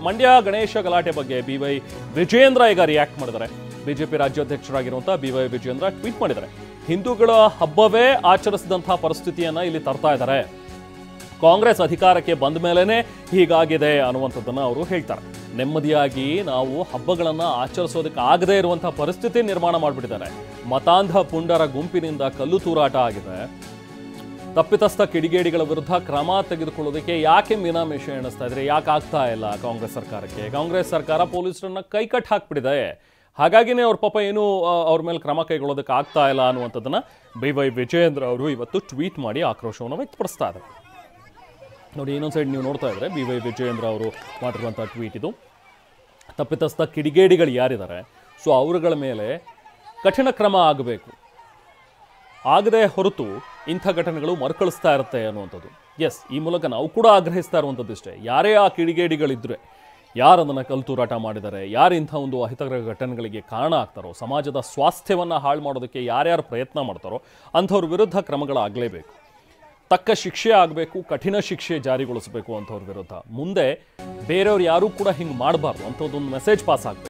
ಮಂಡ್ಯ ಗಣೇಶ ಗಲಾಟೆ ಬಗ್ಗೆ BY ವಿಜಯೇಂದ್ರ ಈಗ ರಿಯಾಕ್ಟ್ ಮಾಡಿದ್ದಾರೆ. ಬಿಜೆಪಿ ರಾಜ್ಯಾಧ್ಯಕ್ಷರಾಗಿರುವಂತಹ BY ವಿಜಯೇಂದ್ರ ಟ್ವೀಟ್ ಮಾಡಿದ್ದಾರೆ. ಹಿಂದೂಗಳ ಹಬ್ಬವೇ ಆಚರಿಸಿದಂತಹ ಪರಿಸ್ಥಿತಿಯನ್ನ ಇಲ್ಲಿ ತರ್ತಾ ಇದ್ದಾರೆ. ಕಾಂಗ್ರೆಸ್ ಅಧಿಕಾರಕ್ಕೆ ಬಂದ ಮೇಲೇನೆ ಹೀಗಾಗಿದೆ ಅನ್ನುವಂಥದ್ದನ್ನು ಅವರು ಹೇಳ್ತಾರೆ. ನೆಮ್ಮದಿಯಾಗಿ ನಾವು ಹಬ್ಬಗಳನ್ನು ಆಚರಿಸೋದಕ್ಕೆ ಆಗದೇ ಇರುವಂತಹ ಪರಿಸ್ಥಿತಿ ನಿರ್ಮಾಣ ಮಾಡಿಬಿಟ್ಟಿದ್ದಾರೆ. ಮತಾಂಧ ಪುಂಡರ ಗುಂಪಿನಿಂದ ಕಲ್ಲು ತೂರಾಟ ಆಗಿದೆ. ತಪ್ಪಿತಸ್ಥ ಕಿಡಿಗೇಡಿಗಳ ವಿರುದ್ಧ ಕ್ರಮ ತೆಗೆದುಕೊಳ್ಳೋದಕ್ಕೆ ಯಾಕೆ ಮೀನಾಮೇಷ ಎಣಿಸ್ತಾ ಇದ್ರೆ? ಯಾಕೆ ಆಗ್ತಾ ಇಲ್ಲ ಕಾಂಗ್ರೆಸ್ ಸರ್ಕಾರಕ್ಕೆ? ಕಾಂಗ್ರೆಸ್ ಸರ್ಕಾರ ಪೊಲೀಸರನ್ನ ಕೈಕಟ್ಟು ಹಾಕ್ಬಿಟ್ಟಿದೆ. ಹಾಗಾಗಿನೇ ಅವ್ರ ಪಾಪ ಏನು ಅವ್ರ ಮೇಲೆ ಕ್ರಮ ಕೈಗೊಳ್ಳೋದಕ್ಕೆ ಆಗ್ತಾ ಇಲ್ಲ ಅನ್ನುವಂಥದ್ದನ್ನ BY ವಿಜಯೇಂದ್ರ ಅವರು ಇವತ್ತು ಟ್ವೀಟ್ ಮಾಡಿ ಆಕ್ರೋಶವನ್ನು ವ್ಯಕ್ತಪಡಿಸ್ತಾ ಇದ್ದಾರೆ. ನೋಡಿ, ಇನ್ನೊಂದು ಸೈಡ್ ನೀವು ನೋಡ್ತಾ ಇದ್ರೆ BY ವಿಜಯೇಂದ್ರ ಅವರು ಮಾಡಿರುವಂಥ ಟ್ವೀಟ್ ಇದು. ತಪ್ಪಿತಸ್ಥ ಕಿಡಿಗೇಡಿಗಳು ಯಾರಿದ್ದಾರೆ, ಸೊ ಅವರುಗಳ ಮೇಲೆ ಕಠಿಣ ಕ್ರಮ ಆಗಬೇಕು, ಆಗದೆ ಹೊರತು ಇಂಥ ಘಟನೆಗಳು ಮರುಕಳಿಸ್ತಾ ಇರುತ್ತೆ ಅನ್ನುವಂಥದ್ದು. ಎಸ್, ಈ ಮೂಲಕ ನಾವು ಕೂಡ ಆಗ್ರಹಿಸ್ತಾ ಇರುವಂಥದ್ದು ಇಷ್ಟೇ. ಯಾರೇ ಆ ಕಿಡಿಗೇಡಿಗಳಿದ್ರೆ, ಯಾರು ಅದನ್ನು ಕಲ್ತೂರಾಟ ಮಾಡಿದ್ದಾರೆ, ಯಾರು ಇಂಥ ಒಂದು ಅಹಿತಕರ ಘಟನೆಗಳಿಗೆ ಕಾರಣ ಆಗ್ತಾರೋ, ಸಮಾಜದ ಸ್ವಾಸ್ಥ್ಯವನ್ನು ಹಾಳು ಮಾಡೋದಕ್ಕೆ ಯಾರ್ಯಾರು ಪ್ರಯತ್ನ ಮಾಡ್ತಾರೋ ಅಂಥವ್ರ ವಿರುದ್ಧ ಕ್ರಮಗಳಾಗಲೇಬೇಕು. ತಕ್ಕ ಶಿಕ್ಷೆ ಆಗಬೇಕು, ಕಠಿಣ ಶಿಕ್ಷೆ ಜಾರಿಗೊಳಿಸಬೇಕು ಅಂಥವ್ರ ವಿರುದ್ಧ. ಮುಂದೆ ಬೇರೆಯವ್ರು ಯಾರೂ ಕೂಡ ಹಿಂಗೆ ಮಾಡಬಾರ್ದು ಅಂಥದ್ದೊಂದು ಮೆಸೇಜ್ ಪಾಸ್ ಆಗಬೇಕು.